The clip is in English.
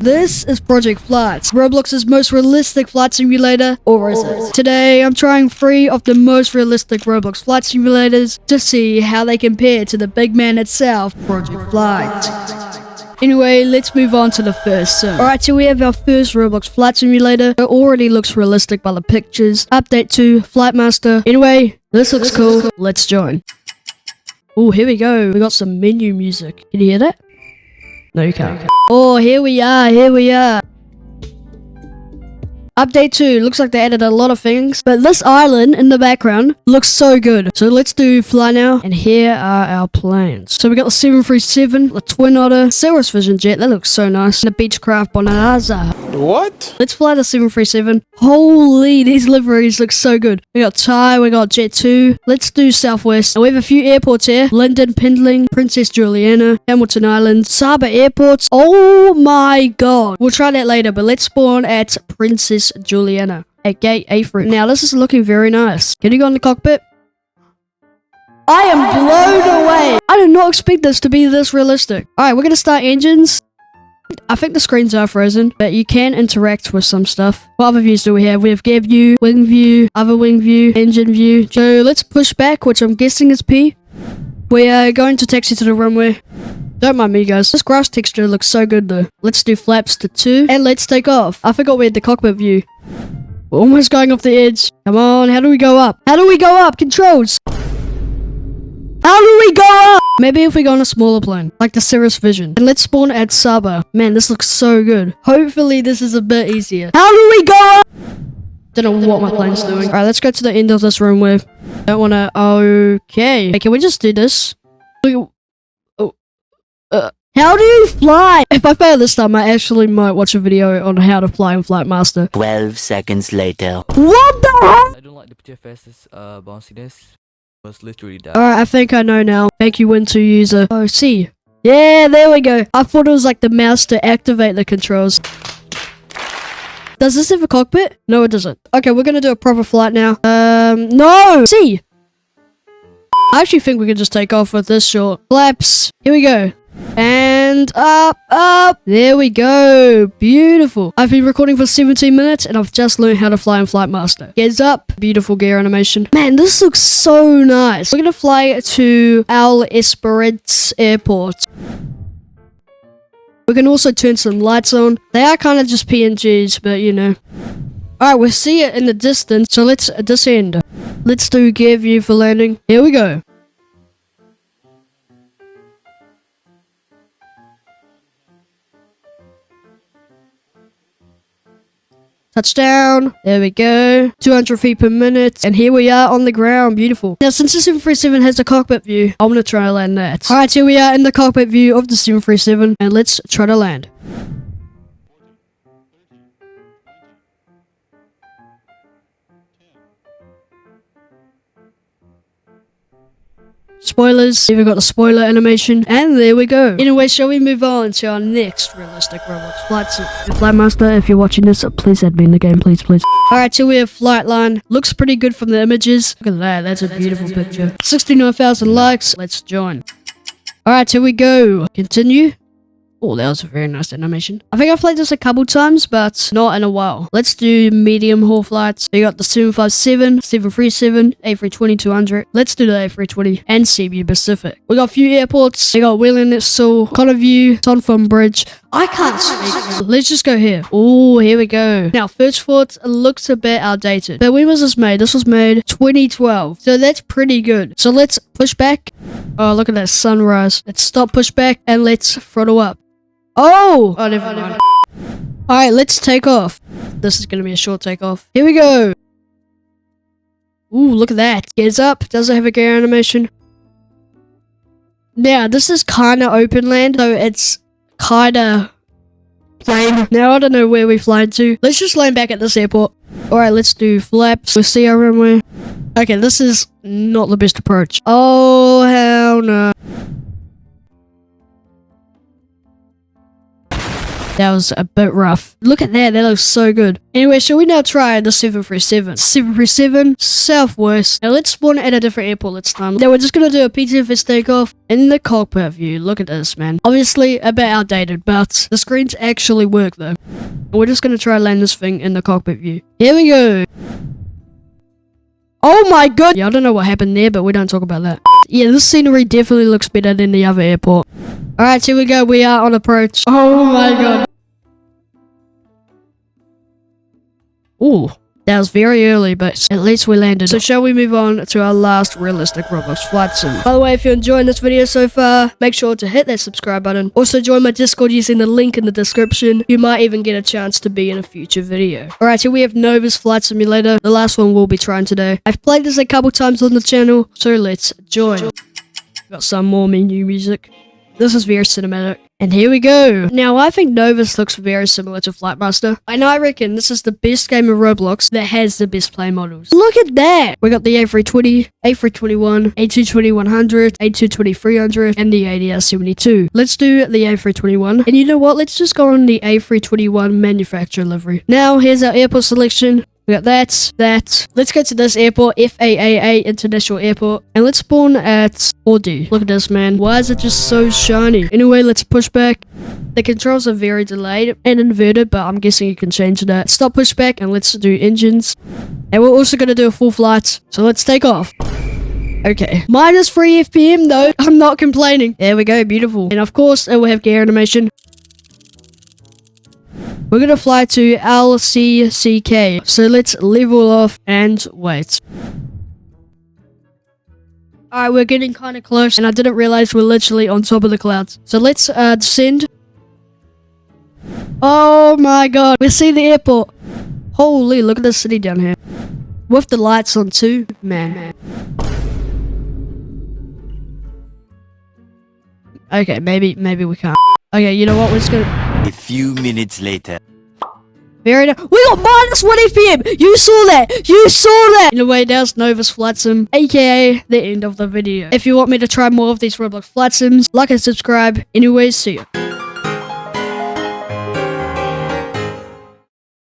This is Project Flight, Roblox's most realistic flight simulator, or is it? Today, I'm trying 3 of the most realistic Roblox flight simulators to see how they compare to the big man itself, Project Flight. Anyway, let's move on to the first sim. Alright, so we have our first Roblox flight simulator. It already looks realistic by the pictures. Update to Flight Master. Anyway, this looks cool. Let's join. Oh, here we go. We got some menu music. Can you hear that? No, you can't. Oh, here we are. Update 2. Looks like they added a lot of things, but this island in the background looks so good. So let's do fly now, and here are our planes. So we got the 737, the Twin Otter, Cirrus Vision Jet, that looks so nice, and the Beechcraft Bonanza. What? Let's fly the 737. Holy, these liveries look so good. We got Thai, we got Jet 2. Let's do Southwest. And we have a few airports here. Linden, Pindling, Princess Juliana, Hamilton Island, Saba airports. Oh my god. We'll try that later, but let's spawn at Princess Juliana at gate A3. Now this is looking very nice. Can you go in the cockpit? I am blown away. I did not expect this to be this realistic. Alright, we're gonna start engines. I think the screens are frozen, but you can interact with some stuff. What other views do we have? We have gear view, wing view, other wing view, engine view. So let's push back, which I'm guessing is P. We are going to taxi to the runway. Don't mind me, guys. This grass texture looks so good, though. Let's do flaps to 2, and let's take off. I forgot we had the cockpit view. We're almost going off the edge. Come on, how do we go up? How do we go up? Controls! How do we go up? Maybe if we go on a smaller plane, like the Cirrus Vision. And let's spawn at Saba. Man, this looks so good. Hopefully this is a bit easier. How do we go up? Don't know what my plane's doing. Alright, let's go to the end of this runway. Don't wanna... Okay. Hey, can we just do this? How do you fly? If I fail this time, I actually might watch a video on how to fly in Flight Master. 12 seconds later. What the heck? I don't like the PTFS's bounciness. It was literally that. Alright, I think I know now. Thank you, Win2 user. Oh, C. Yeah, there we go. I thought it was like the mouse to activate the controls. Does this have a cockpit? No, it doesn't. Okay, we're gonna do a proper flight now. No! C! I actually think we can just take off with this short. Flaps. Here we go. And up. There we go. Beautiful. I've been recording for 17 minutes and I've just learned how to fly in Flight Master. Gears up. Beautiful gear animation. Man, this looks so nice. We're gonna fly to Al Esperance Airport. We can also turn some lights on. They are kind of just PNGs, but you know. Alright, we'll see it in the distance, so let's descend. Let's do gear view for landing. Here we go. Touchdown. There we go. 200 feet per minute. And here we are on the ground. Beautiful. Now, since the 737 has a cockpit view, I'm going to try to land that. Alright, here we are in the cockpit view of the 737. And let's try to land. Spoilers. We've got the spoiler animation. And there we go. Anyway, shall we move on to our next realistic Roblox flight sim? Flight Master, if you're watching this, please add me in the game, please. Alright, so we have flight line. Looks pretty good from the images. Look at that. That's a beautiful picture. 69,000 likes. Let's join. Alright, here we go. Continue. Oh, that was a very nice animation. I think I've played this a couple times, but not in a while. Let's do medium haul flights. We got the 757, 737, A320-200. Let's do the A320 and Cebu Pacific. We got a few airports. We got Wheeling, Seoul, Connor View, Tonpham Bridge. I can't speak. Let's just go here. Oh, here we go. Now, first thoughts, it looks a bit outdated. But when was this made? This was made 2012. So that's pretty good. So let's push back. Oh, look at that sunrise. Let's stop, push back, and let's throttle up. Oh, never mind. Alright, let's take off. This is going to be a short takeoff. Here we go. Ooh, look at that. Gears up. Does it have a gear animation? Now, this is kind of open land, so it's kind of plain. Now, I don't know where we fly to. Let's just land back at this airport. Alright, let's do flaps. We'll see our runway. Okay, this is not the best approach. Oh, hell no. That was a bit rough. Look at that. That looks so good. Anyway, shall we now try the 737? 737, Southwest. Now let's spawn at a different airport this time. Now we're just going to do a PTFS takeoff in the cockpit view. Look at this, man. Obviously a bit outdated, but the screens actually work though. And we're just going to try land this thing in the cockpit view. Here we go. Oh my god! Yeah, I don't know what happened there, but we don't talk about that. Yeah, this scenery definitely looks better than the other airport. Alright, here we go. We are on approach. Oh my god. Ooh, that was very early, but at least we landed. So shall we move on to our last realistic Roblox flight sim? By the way, if you're enjoying this video so far, make sure to hit that subscribe button. Also join my Discord using the link in the description. You might even get a chance to be in a future video. Alright, here we have Nova's Flight Simulator. The last one we'll be trying today. I've played this a couple times on the channel, so let's join. Got some more menu music. This is very cinematic. And here we go. Now, I think Novus looks very similar to Flightmaster. And I reckon this is the best game of Roblox that has the best play models. Look at that! We got the A320, A321, A220-100, A220-300, and the ADR-72. Let's do the A321. And you know what? Let's just go on the A321 manufacturer livery. Now, here's our airport selection. We got that. Let's go to this airport, FAAA International Airport, and let's spawn at 4D. Look at this, man. Why is it just so shiny? Anyway, let's push back. The controls are very delayed and inverted, but I'm guessing you can change that. Stop pushback, and let's do engines. And we're also going to do a full flight, so let's take off. Okay. -3 FPM, though. I'm not complaining. There we go. Beautiful. And of course, it will have gear animation. We're going to fly to LCCK. So let's level off and wait. Alright, we're getting kind of close. And I didn't realize we're literally on top of the clouds. So let's descend. Oh my god. We see the airport. Holy, look at the city down here. With the lights on too. Man. Okay, maybe we can't. Okay, you know what? We're just going to... A few minutes later. Very nice. We got -1 FPM! You saw that! You saw that! Anyway, that's Nova's Flight Sim, aka the end of the video. If you want me to try more of these Roblox Flight Sims, like and subscribe. Anyways, see ya.